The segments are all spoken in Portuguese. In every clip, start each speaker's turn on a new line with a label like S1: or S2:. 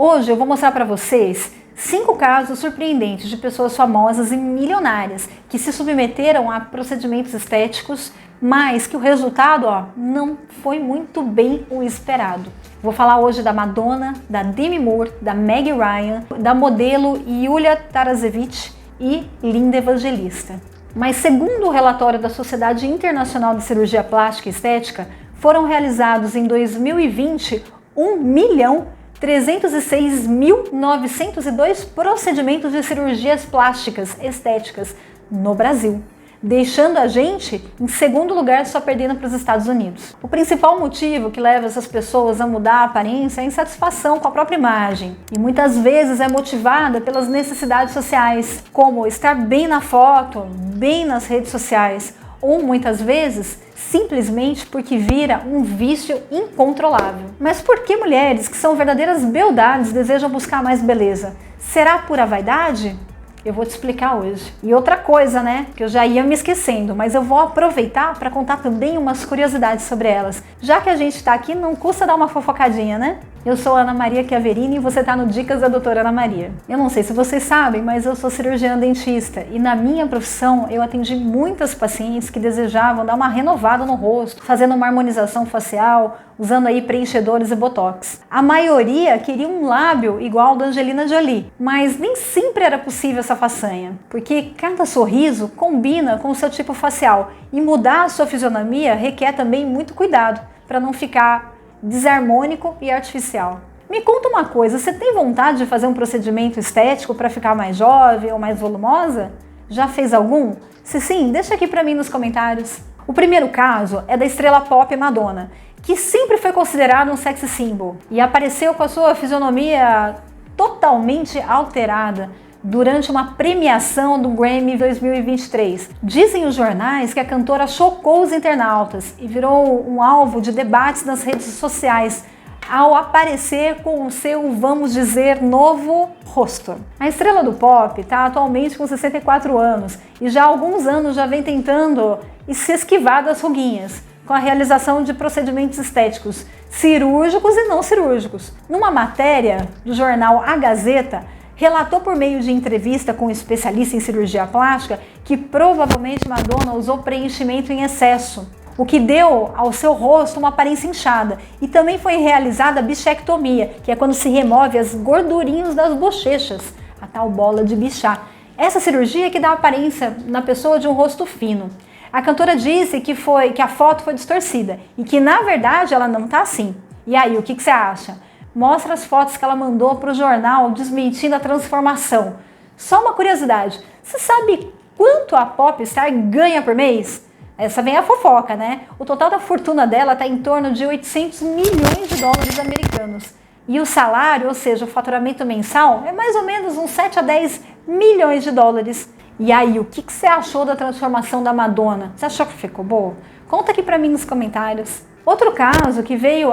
S1: Hoje eu vou mostrar para vocês 5 casos surpreendentes de pessoas famosas e milionárias que se submeteram a procedimentos estéticos, mas que o resultado não foi muito bem o esperado. Vou falar hoje da Madonna, da Demi Moore, da Meg Ryan, da modelo Yulia Tarasevic e Linda Evangelista. Mas segundo o relatório da Sociedade Internacional de Cirurgia Plástica e Estética, foram realizados em 2020 1.306.902 procedimentos de cirurgias plásticas estéticas no Brasil, deixando a gente em segundo lugar, só perdendo para os Estados Unidos. O principal motivo que leva essas pessoas a mudar a aparência é a insatisfação com a própria imagem, e muitas vezes é motivada pelas necessidades sociais, como estar bem na foto, bem nas redes sociais, ou muitas vezes simplesmente porque vira um vício incontrolável. Mas por que mulheres que são verdadeiras beldades desejam buscar mais beleza? Será pura vaidade? Eu vou te explicar hoje. E outra coisa, né, que eu já ia me esquecendo, mas eu vou aproveitar para contar também umas curiosidades sobre elas. Já que a gente está aqui, não custa dar uma fofocadinha, né? Eu sou Ana Maria Chiaverini e você está no Dicas da Doutora Ana Maria. Eu não sei se vocês sabem, mas eu sou cirurgiã dentista e na minha profissão eu atendi muitas pacientes que desejavam dar uma renovada no rosto, fazendo uma harmonização facial, usando aí preenchedores e botox. A maioria queria um lábio igual ao da Angelina Jolie, mas nem sempre era possível essa façanha, porque cada sorriso combina com o seu tipo facial e mudar a sua fisionomia requer também muito cuidado para não ficar desarmônico e artificial. Me conta uma coisa, você tem vontade de fazer um procedimento estético para ficar mais jovem ou mais volumosa? Já fez algum? Se sim, deixa aqui para mim nos comentários. O primeiro caso é da estrela pop Madonna, que sempre foi considerada um sex symbol e apareceu com a sua fisionomia totalmente alterada durante uma premiação do Grammy 2023. Dizem os jornais que a cantora chocou os internautas e virou um alvo de debates nas redes sociais ao aparecer com o seu, vamos dizer, novo rosto. A estrela do pop está atualmente com 64 anos e já há alguns anos já vem tentando se esquivar das ruguinhas, com a realização de procedimentos estéticos cirúrgicos e não cirúrgicos. Numa matéria do jornal A Gazeta, relatou por meio de entrevista com um especialista em cirurgia plástica que provavelmente Madonna usou preenchimento em excesso, o que deu ao seu rosto uma aparência inchada. E também foi realizada a bichectomia, que é quando se remove as gordurinhas das bochechas, a tal bola de bichar. Essa cirurgia que dá aparência na pessoa de um rosto fino. A cantora disse que a foto foi distorcida e que na verdade ela não tá assim. E aí, o que você acha? Mostra as fotos que ela mandou para o jornal desmentindo a transformação. Só uma curiosidade, você sabe quanto a popstar ganha por mês? Essa vem a fofoca, né? O total da fortuna dela está em torno de 800 milhões de dólares americanos. E o salário, ou seja, o faturamento mensal, é mais ou menos uns 7 a 10 milhões de dólares. E aí, o que você achou da transformação da Madonna? Você achou que ficou boa? Conta aqui para mim nos comentários. Outro caso que veio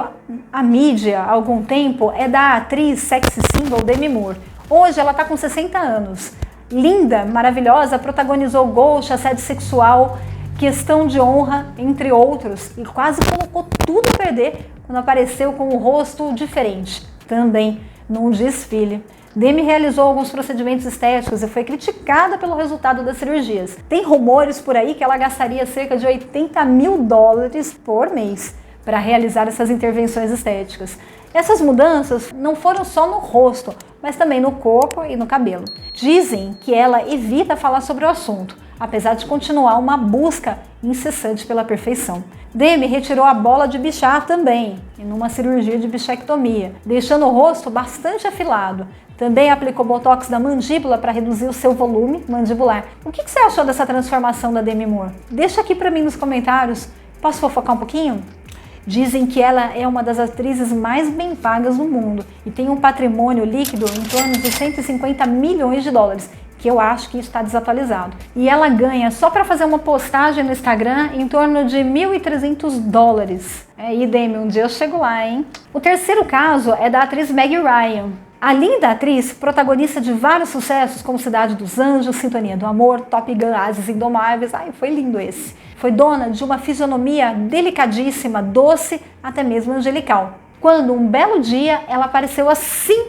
S1: à mídia há algum tempo é da atriz sexy symbol Demi Moore. Hoje ela está com 60 anos. Linda, maravilhosa, protagonizou Ghost, assédio sexual, Questão de Honra, entre outros, e quase colocou tudo a perder quando apareceu com um rosto diferente, também num desfile. Demi realizou alguns procedimentos estéticos e foi criticada pelo resultado das cirurgias. Tem rumores por aí que ela gastaria cerca de 80 mil dólares por mês para realizar essas intervenções estéticas. Essas mudanças não foram só no rosto, mas também no corpo e no cabelo. Dizem que ela evita falar sobre o assunto, apesar de continuar uma busca incessante pela perfeição. Demi retirou a bola de bichar também, em uma cirurgia de bichectomia, deixando o rosto bastante afilado. Também aplicou botox na mandíbula para reduzir o seu volume mandibular. O que você achou dessa transformação da Demi Moore? Deixa aqui para mim nos comentários. Posso fofocar um pouquinho? Dizem que ela é uma das atrizes mais bem pagas do mundo e tem um patrimônio líquido em torno de 150 milhões de dólares, que eu acho que está desatualizado. E ela ganha, só para fazer uma postagem no Instagram, em torno de 1.300 dólares. E Demi, um dia eu chego lá, hein? O terceiro caso é da atriz Meg Ryan. A linda atriz, protagonista de vários sucessos como Cidade dos Anjos, Sintonia do Amor, Top Gun, Ases Indomáveis, foi lindo esse. Foi dona de uma fisionomia delicadíssima, doce, até mesmo angelical. Quando um belo dia ela apareceu assim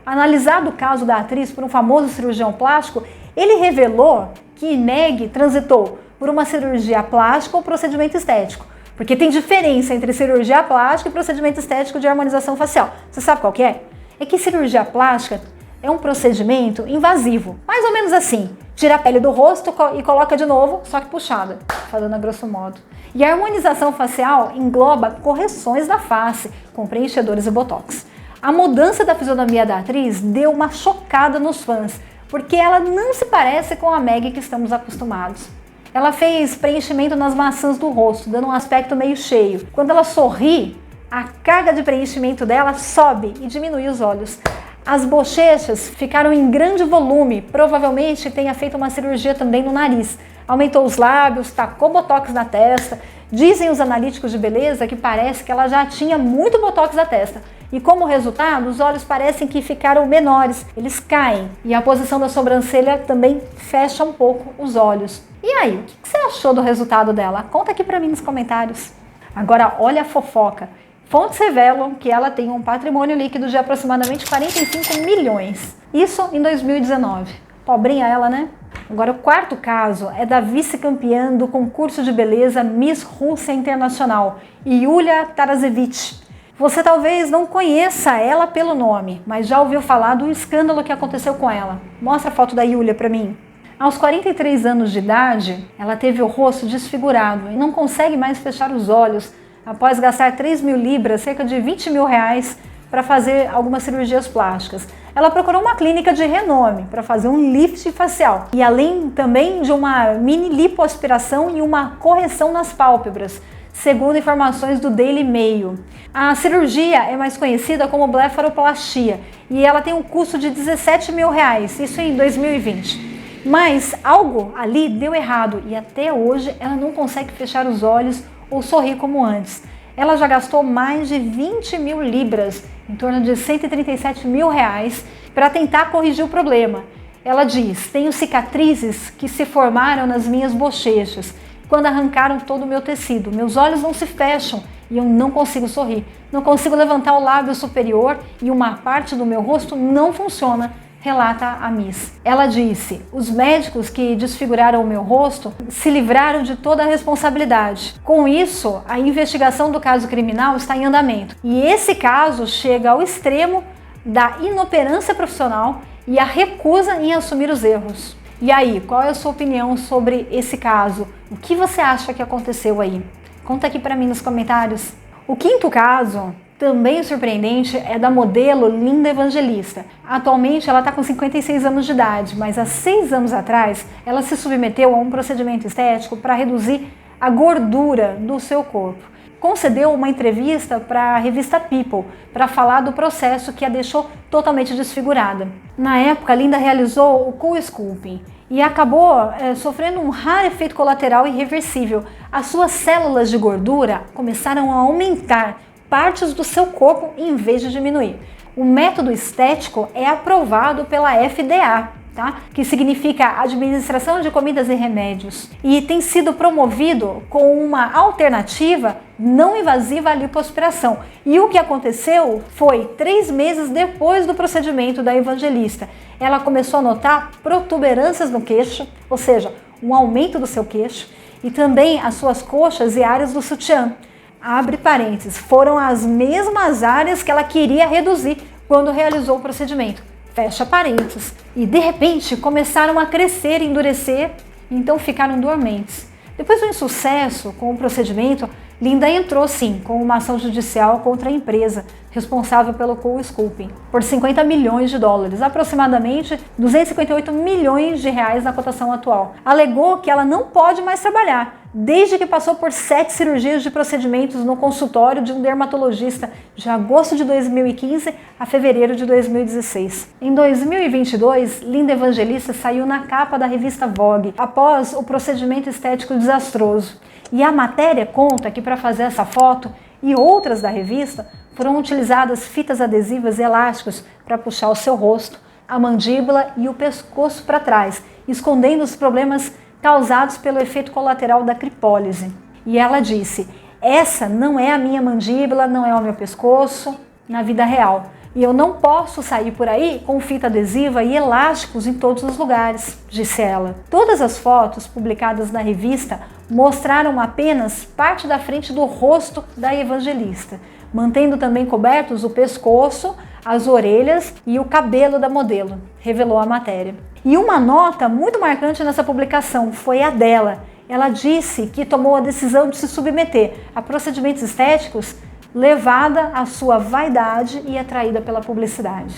S1: Analisado o caso da atriz por um famoso cirurgião plástico, ele revelou que Meg transitou por uma cirurgia plástica ou procedimento estético. Porque tem diferença entre cirurgia plástica e procedimento estético de harmonização facial. Você sabe qual que é? É que cirurgia plástica é um procedimento invasivo. Mais ou menos assim. Tira a pele do rosto e coloca de novo, só que puxada, falando a grosso modo. E a harmonização facial engloba correções da face, com preenchedores e botox. A mudança da fisionomia da atriz deu uma chocada nos fãs, porque ela não se parece com a Meg que estamos acostumados. Ela fez preenchimento nas maçãs do rosto, dando um aspecto meio cheio. Quando ela sorri, a carga de preenchimento dela sobe e diminui os olhos. As bochechas ficaram em grande volume, provavelmente tenha feito uma cirurgia também no nariz. Aumentou os lábios, tacou botox na testa. Dizem os analíticos de beleza que parece que ela já tinha muito botox na testa. E como resultado, os olhos parecem que ficaram menores, eles caem. E a posição da sobrancelha também fecha um pouco os olhos. E aí, o que você achou do resultado dela? Conta aqui pra mim nos comentários. Agora, olha a fofoca. Fontes revelam que ela tem um patrimônio líquido de aproximadamente 45 milhões. Isso em 2019. Pobrinha ela, né? Agora, o quarto caso é da vice-campeã do concurso de beleza Miss Rússia Internacional, Yulia Tarazevich. Você talvez não conheça ela pelo nome, mas já ouviu falar do escândalo que aconteceu com ela. Mostra a foto da Yulia para mim. Aos 43 anos de idade, ela teve o rosto desfigurado e não consegue mais fechar os olhos após gastar 3 mil libras, cerca de 20 mil reais, para fazer algumas cirurgias plásticas. Ela procurou uma clínica de renome para fazer um lift facial e além também de uma mini lipoaspiração e uma correção nas pálpebras, segundo informações do Daily Mail. A cirurgia é mais conhecida como blefaroplastia e ela tem um custo de 17 mil reais, isso em 2020. Mas algo ali deu errado e até hoje ela não consegue fechar os olhos ou sorrir como antes. Ela já gastou mais de 20 mil libras, em torno de 137 mil reais, para tentar corrigir o problema. Ela diz: tenho cicatrizes que se formaram nas minhas bochechas, quando arrancaram todo o meu tecido. Meus olhos não se fecham e eu não consigo sorrir. Não consigo levantar o lábio superior e uma parte do meu rosto não funciona, relata a Miss. Ela disse: os médicos que desfiguraram o meu rosto se livraram de toda a responsabilidade. Com isso, a investigação do caso criminal está em andamento. E esse caso chega ao extremo da inoperância profissional e a recusa em assumir os erros. E aí, qual é a sua opinião sobre esse caso? O que você acha que aconteceu aí? Conta aqui para mim nos comentários. O quinto caso, também surpreendente, é da modelo Linda Evangelista. Atualmente ela está com 56 anos de idade, mas há 6 anos atrás ela se submeteu a um procedimento estético para reduzir a gordura do seu corpo. Concedeu uma entrevista para a revista People para falar do processo que a deixou totalmente desfigurada. Na época, Linda realizou o co-sculpting e acabou sofrendo um raro efeito colateral irreversível. As suas células de gordura começaram a aumentar partes do seu corpo em vez de diminuir. O método estético é aprovado pela FDA, tá? Que significa Administração de Comidas e Remédios, e tem sido promovido com uma alternativa não invasiva à lipoaspiração. E o que aconteceu foi 3 meses depois do procedimento da Evangelista. Ela começou a notar protuberâncias no queixo, ou seja, um aumento do seu queixo, e também as suas coxas e áreas do sutiã. Abre parênteses, foram as mesmas áreas que ela queria reduzir quando realizou o procedimento. Fecha parênteses. E de repente começaram a crescer e endurecer, então ficaram dormentes. Depois do insucesso com o procedimento, Linda entrou sim com uma ação judicial contra a empresa responsável pelo co-sculpting por 50 milhões de dólares, aproximadamente 258 milhões de reais na cotação atual. Alegou que ela não pode mais trabalhar, desde que passou por 7 cirurgias de procedimentos no consultório de um dermatologista de agosto de 2015 a fevereiro de 2016. Em 2022, Linda Evangelista saiu na capa da revista Vogue após o procedimento estético desastroso. E a matéria conta que para fazer essa foto e outras da revista foram utilizadas fitas adesivas e elásticos para puxar o seu rosto, a mandíbula e o pescoço para trás, escondendo os problemas causados pelo efeito colateral da cripólise. E ela disse: essa não é a minha mandíbula, não é o meu pescoço, na vida real. E eu não posso sair por aí com fita adesiva e elásticos em todos os lugares, disse ela. Todas as fotos publicadas na revista mostraram apenas parte da frente do rosto da evangelista, mantendo também cobertos o pescoço, as orelhas e o cabelo da modelo, revelou a matéria. E uma nota muito marcante nessa publicação foi a dela. Ela disse que tomou a decisão de se submeter a procedimentos estéticos levada à sua vaidade e atraída pela publicidade.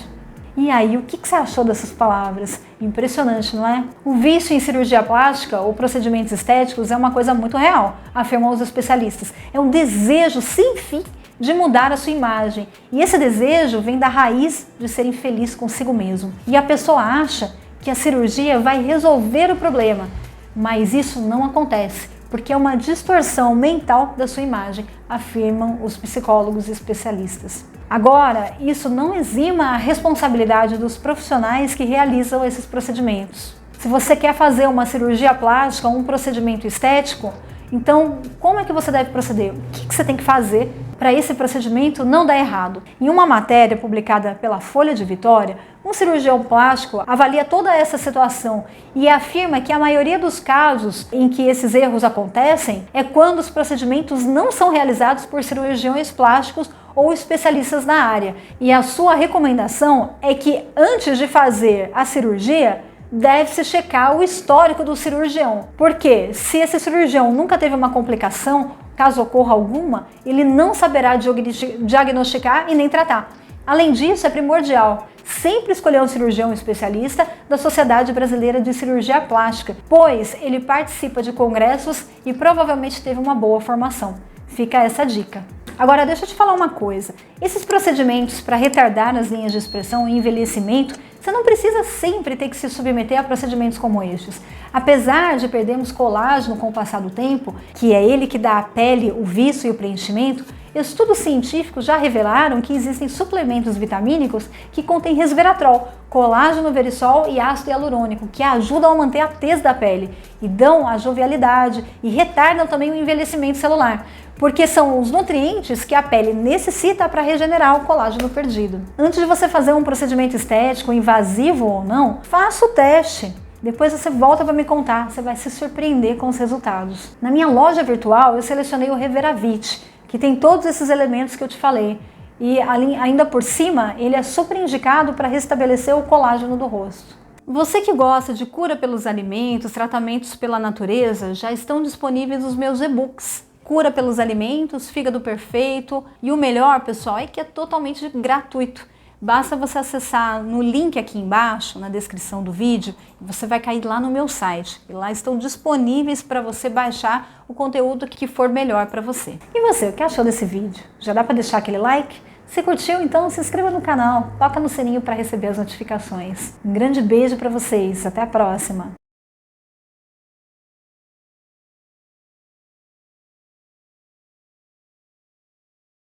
S1: E aí, o que você achou dessas palavras? Impressionante, não é? O vício em cirurgia plástica ou procedimentos estéticos é uma coisa muito real, afirmam os especialistas. É um desejo sem fim de mudar a sua imagem. E esse desejo vem da raiz de ser infeliz consigo mesmo. E a pessoa acha que a cirurgia vai resolver o problema, mas isso não acontece, porque é uma distorção mental da sua imagem, afirmam os psicólogos especialistas. Agora, isso não exima a responsabilidade dos profissionais que realizam esses procedimentos. Se você quer fazer uma cirurgia plástica ou um procedimento estético, então como é que você deve proceder? O que você tem que fazer para esse procedimento não dar errado? Em uma matéria publicada pela Folha de Vitória, um cirurgião plástico avalia toda essa situação e afirma que a maioria dos casos em que esses erros acontecem é quando os procedimentos não são realizados por cirurgiões plásticos ou especialistas na área. E a sua recomendação é que antes de fazer a cirurgia, deve-se checar o histórico do cirurgião, porque se esse cirurgião nunca teve uma complicação, caso ocorra alguma, ele não saberá diagnosticar e nem tratar. Além disso, é primordial sempre escolher um cirurgião especialista da Sociedade Brasileira de Cirurgia Plástica, pois ele participa de congressos e provavelmente teve uma boa formação. Fica essa dica. Agora, deixa eu te falar uma coisa. Esses procedimentos para retardar as linhas de expressão e envelhecimento, você não precisa sempre ter que se submeter a procedimentos como estes. Apesar de perdermos colágeno com o passar do tempo, que é ele que dá à pele o viço e o preenchimento, estudos científicos já revelaram que existem suplementos vitamínicos que contêm resveratrol, colágeno verisol e ácido hialurônico, que ajudam a manter a tez da pele e dão a jovialidade e retardam também o envelhecimento celular, porque são os nutrientes que a pele necessita para regenerar o colágeno perdido. Antes de você fazer um procedimento estético, invasivo ou não, faça o teste. Depois você volta para me contar, você vai se surpreender com os resultados. Na minha loja virtual, eu selecionei o Reveravit, que tem todos esses elementos que eu te falei. E ainda por cima, ele é super indicado para restabelecer o colágeno do rosto. Você que gosta de cura pelos alimentos, tratamentos pela natureza, já estão disponíveis os meus e-books. Cura pelos alimentos, fígado perfeito, e o melhor, pessoal, é que é totalmente gratuito. Basta você acessar no link aqui embaixo, na descrição do vídeo, e você vai cair lá no meu site. E lá estão disponíveis para você baixar o conteúdo que for melhor para você. E você, o que achou desse vídeo? Já dá para deixar aquele like? Se curtiu, então se inscreva no canal, toca no sininho para receber as notificações. Um grande beijo para vocês, até a próxima!